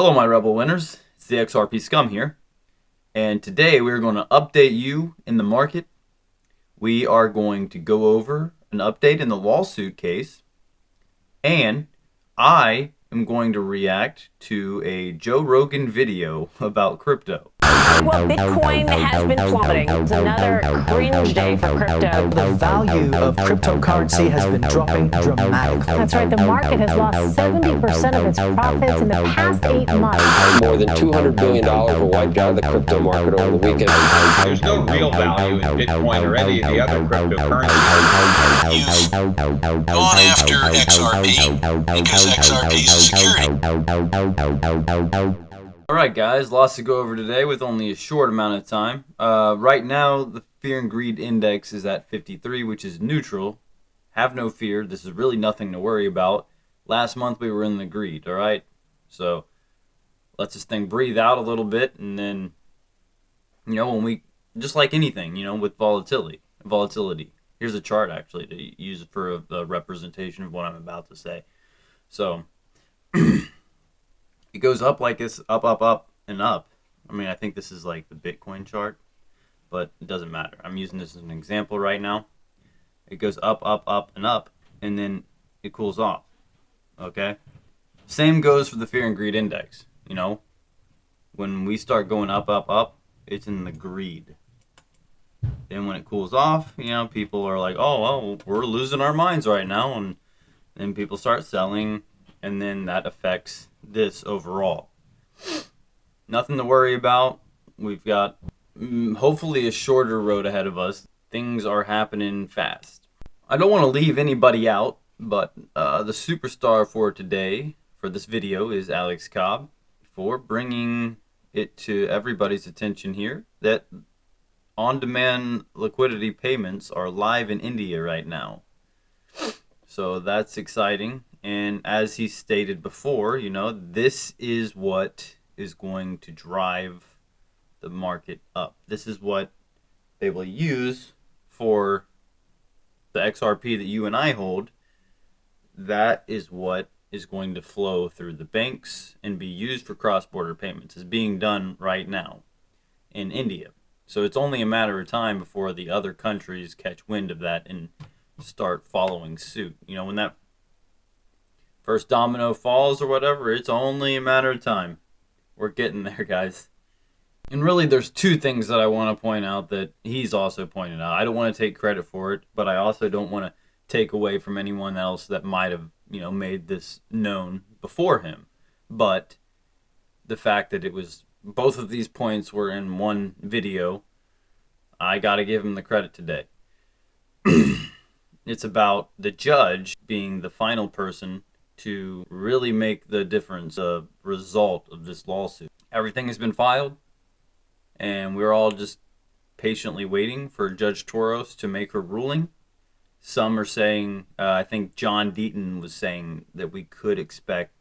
Hello, my Rebel winners. It's the XRP Scum here. And today we're going to update you in the market. We are going to go over an update in the lawsuit case. And I am going to react to a Joe Rogan video about crypto. Well, Bitcoin has been plummeting. It's another cringe day for crypto. The value of cryptocurrency has been dropping dramatically. That's right. The market has lost 70% of its profits in the past 8 months. More than $200 billion were wiped out of the crypto market over the weekend. There's no real value in Bitcoin or any of the other cryptocurrencies. You've gone after XRP because XRP is a security. Alright guys, lots to go over today with only a short amount of time. Right now, the Fear and Greed Index is at 53, which is neutral. Have no fear, this is really nothing to worry about. Last month we were in the greed, alright? So, let this thing breathe out a little bit, and then, when we, just like anything, with volatility. Here's a chart, actually, to use for a representation of what I'm about to say. So, it goes up like this, up, and up. I mean, I think this is like the Bitcoin chart, but it doesn't matter. I'm using this as an example right now. It goes up, and up, and then it cools off, okay? Same goes for the Fear and Greed Index, When we start going up, it's in the greed. Then when it cools off, people are like, oh, well, we're losing our minds right now, and then people start selling, and then that affects this overall. Nothing to worry about. We've got hopefully a shorter road ahead of us. Things are happening fast. I don't want to leave anybody out, but the superstar for today, for this video, is Alex Cobb, for bringing it to everybody's attention here that on-demand liquidity payments are live in India right now. So that's exciting. And as he stated before, this is what is going to drive the market up. This is what they will use for the XRP that you and I hold. That is what is going to flow through the banks and be used for cross-border payments. It's being done right now in India. So it's only a matter of time before the other countries catch wind of that and start following suit. When that first domino falls or whatever, it's only a matter of time. We're getting there, guys. And really, there's two things that I want to point out that he's also pointed out. I don't want to take credit for it, but I also don't want to take away from anyone else that might have, made this known before him. But the fact that both of these points were in one video, I got to give him the credit today. It's about the judge being the final person to really make the difference, a result of this lawsuit. Everything has been filed, and we're all just patiently waiting for Judge Toros to make her ruling. Some are saying, I think John Deaton was saying that we could expect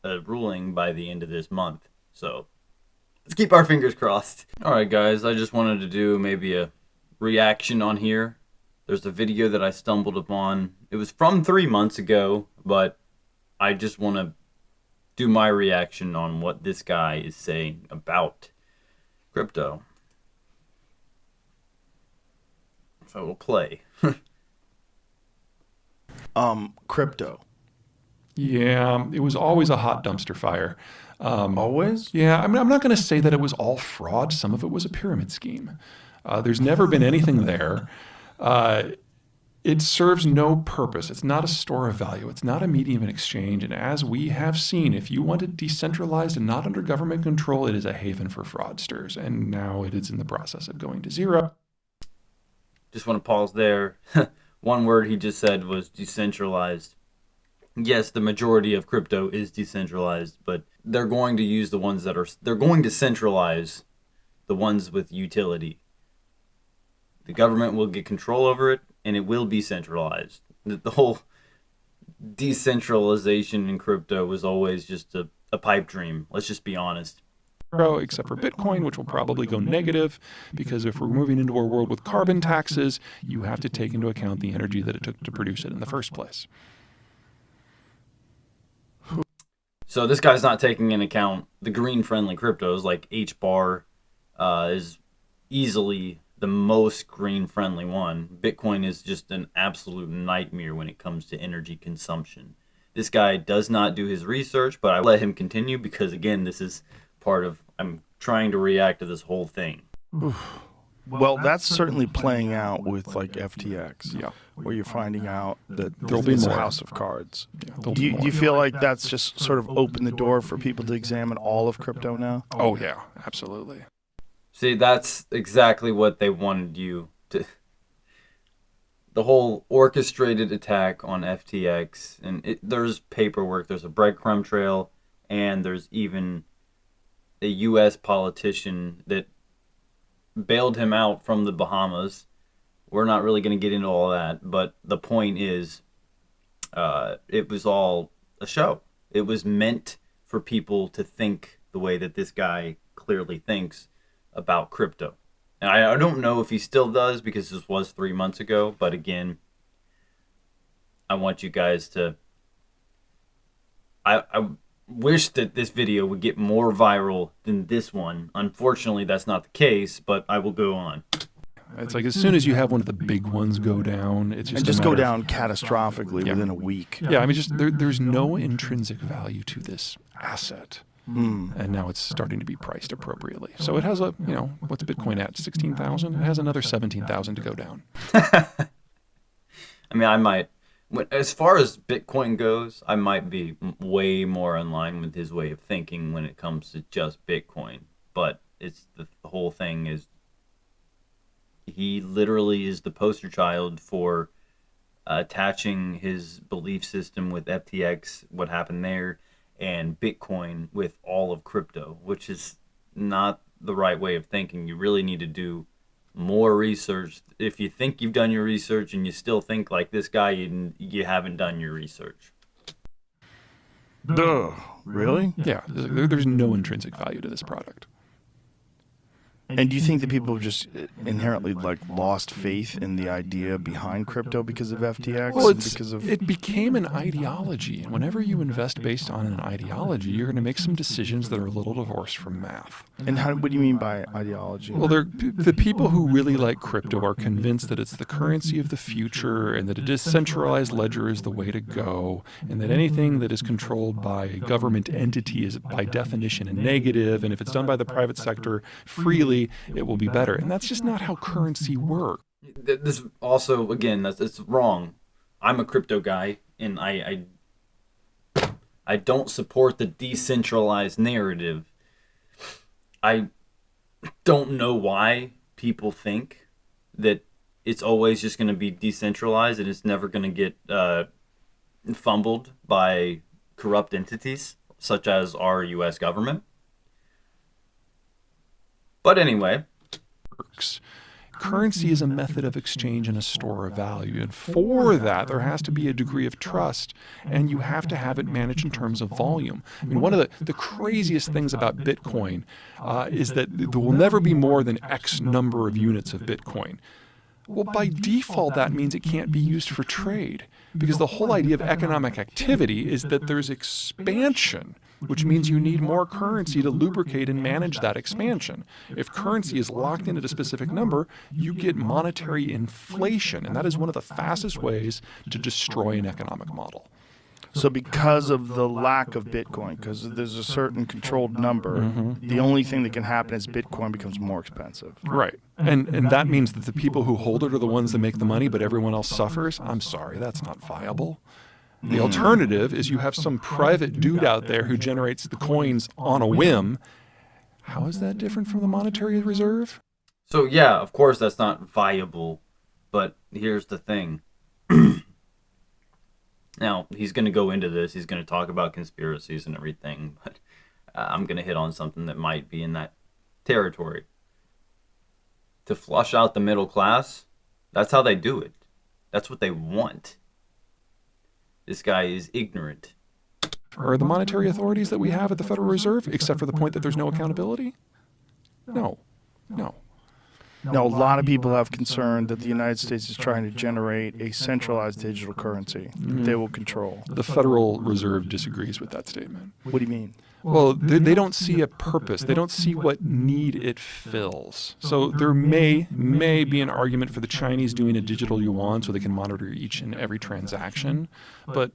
a ruling by the end of this month. So let's keep our fingers crossed. Alright guys, I just wanted to do maybe a reaction on here. There's a video that I stumbled upon. It was from 3 months ago, but I just want to do my reaction on what this guy is saying about crypto. So we'll play. Crypto. Yeah, it was always a hot dumpster fire. Always? Yeah, I'm not going to say that it was all fraud. Some of it was a pyramid scheme. There's never been anything there. It serves no purpose. It's not a store of value. It's not a medium of exchange. And as we have seen, if you want it decentralized and not under government control, it is a haven for fraudsters. And now it is in the process of going to zero. Just want to pause there. One word he just said was decentralized. Yes, the majority of crypto is decentralized, but they're going to use they're going to centralize the ones with utility. The government will get control over it, and it will be centralized. The whole decentralization in crypto was always just a pipe dream. Let's just be honest. Except for Bitcoin, which will probably go negative, because if we're moving into a world with carbon taxes, you have to take into account the energy that it took to produce it in the first place. So this guy's not taking into account the green-friendly cryptos, like HBAR is easily the most green-friendly one. Bitcoin is just an absolute nightmare when it comes to energy consumption. This guy does not do his research, but I let him continue because, again, this is part of, I'm trying to react to this whole thing. Well, that's certainly playing out with like FTX, Yeah. where you're finding out that There'll be it's a more. house of cards. There'll Do be you, more. do you feel like that's just sort of opened the door for people to examine all of crypto now? Oh yeah, absolutely. See, that's exactly what they wanted you to. The whole orchestrated attack on FTX, and there's paperwork, there's a breadcrumb trail, and there's even a U.S. politician that bailed him out from the Bahamas. We're not really going to get into all that, but the point is, it was all a show. It was meant for people to think the way that this guy clearly thinks about crypto. And I don't know if he still does because this was 3 months ago, but again, I want you guys to... I wish that this video would get more viral than this one. Unfortunately, that's not the case, but I will go on. It's like as soon as you have one of the big ones go down, it's just And a just go matter down catastrophically within a week. Yeah, I mean, just there's no intrinsic value to this asset. And now it's starting to be priced appropriately. So it has a, what's Bitcoin at? 16,000? It has another 17,000 to go down. I mean, I might, as far as Bitcoin goes, I might be way more in line with his way of thinking when it comes to just Bitcoin. But it's the whole thing is, he literally is the poster child for attaching his belief system with FTX, what happened there, and Bitcoin with all of crypto, which is not the right way of thinking. You really need to do more research. If you think you've done your research and you still think like this guy, you haven't done your research. Duh. Really? Yeah, there's no intrinsic value to this product. And do you think that people have just inherently lost faith in the idea behind crypto because of FTX? Well, and it became an ideology, and whenever you invest based on an ideology, you're going to make some decisions that are a little divorced from math. And what do you mean by ideology? Well, the people who really like crypto are convinced that it's the currency of the future and that a decentralized ledger is the way to go, and that anything that is controlled by a government entity is by definition a negative, and if it's done by the private sector freely, it will be better. And that's just not how currency works. This also, again, it's wrong. I'm a crypto guy, and I don't support the decentralized narrative. I don't know why people think that it's always just going to be decentralized and it's never going to get fumbled by corrupt entities such as our U.S. government. But anyway, currency is a method of exchange and a store of value. And for that, there has to be a degree of trust, and you have to have it managed in terms of volume. I mean, one of the craziest things about Bitcoin is that there will never be more than X number of units of Bitcoin. Well, by default, that means it can't be used for trade, because the whole idea of economic activity is that there's expansion, which means you need more currency to lubricate and manage that expansion. If currency is locked in at a specific number, you get monetary inflation, and that is one of the fastest ways to destroy an economic model. So because of the lack of Bitcoin, because there's a certain controlled number, the only thing that can happen is Bitcoin becomes more expensive. Right. And that means that the people who hold it are the ones that make the money, but everyone else suffers. I'm sorry, that's not viable. The alternative is you have some private dude out there who generates the coins on a whim. How is that different from the monetary reserve? so yeah, of course that's not viable, but here's the thing. Now, he's going to go into this, he's going to talk about conspiracies and everything, but I'm going to hit on something that might be in that territory. To flush out the middle class, that's how they do it. That's what they want. This guy is ignorant. Are the monetary authorities that we have at the Federal Reserve, except for the point that there's no accountability? No. Now, a lot of people have concern that the United States is trying to generate a centralized digital currency that they will control. The Federal Reserve disagrees with that statement. What do you mean? Well, they don't see a purpose. They don't see what need it fills. So there may be an argument for the Chinese doing a digital yuan so they can monitor each and every transaction. But,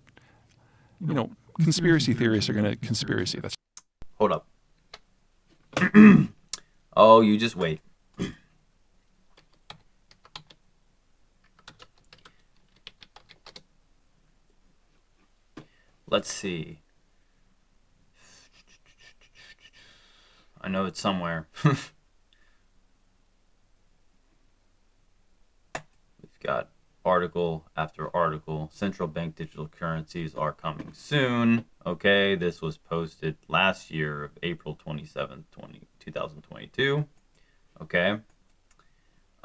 conspiracy theorists are going to conspiracy. That's Hold up. Oh, you just wait. Let's see. I know it's somewhere. We've got article after article. Central bank digital currencies are coming soon. Okay, this was posted last year of April 27th, 2022. Okay.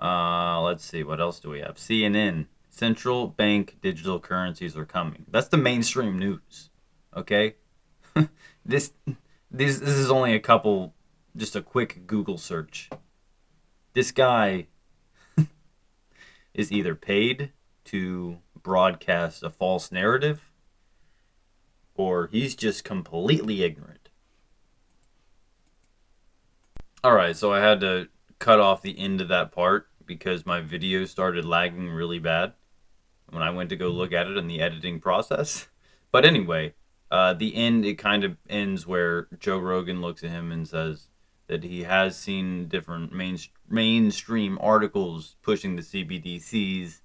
Let's see. What else do we have? CNN. Central bank digital currencies are coming. That's the mainstream news. Okay. This is only a couple, just a quick Google search. This guy is either paid to broadcast a false narrative, or he's just completely ignorant. Alright, so I had to cut off the end of that part because my video started lagging really bad when I went to go look at it in the editing process. But anyway, the end, it kind of ends where Joe Rogan looks at him and says that he has seen different mainstream articles pushing the CBDCs,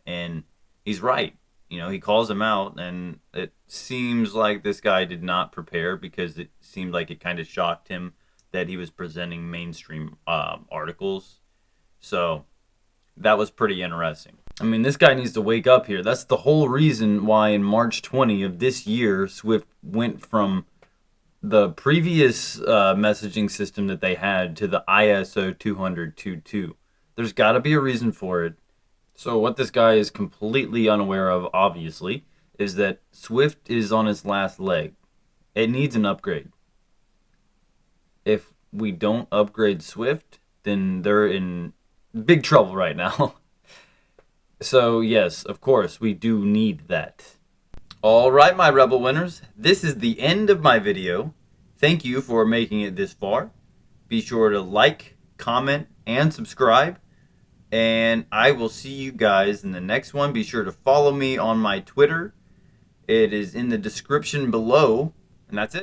and he's right. He calls him out, and it seems like this guy did not prepare because it seemed like it kind of shocked him that he was presenting mainstream articles. So that was pretty interesting. I mean, this guy needs to wake up here. That's the whole reason why in March 20 of this year, Swift went from the previous messaging system that they had to the ISO 200.2.2. There's got to be a reason for it. So what this guy is completely unaware of, obviously, is that Swift is on its last leg. It needs an upgrade. If we don't upgrade Swift, then they're in big trouble right now. So yes, of course, we do need that. Alright, my Rebel winners, this is the end of my video. Thank you for making it this far. Be sure to like, comment, and subscribe. And I will see you guys in the next one. Be sure to follow me on my Twitter. It is in the description below. And that's it.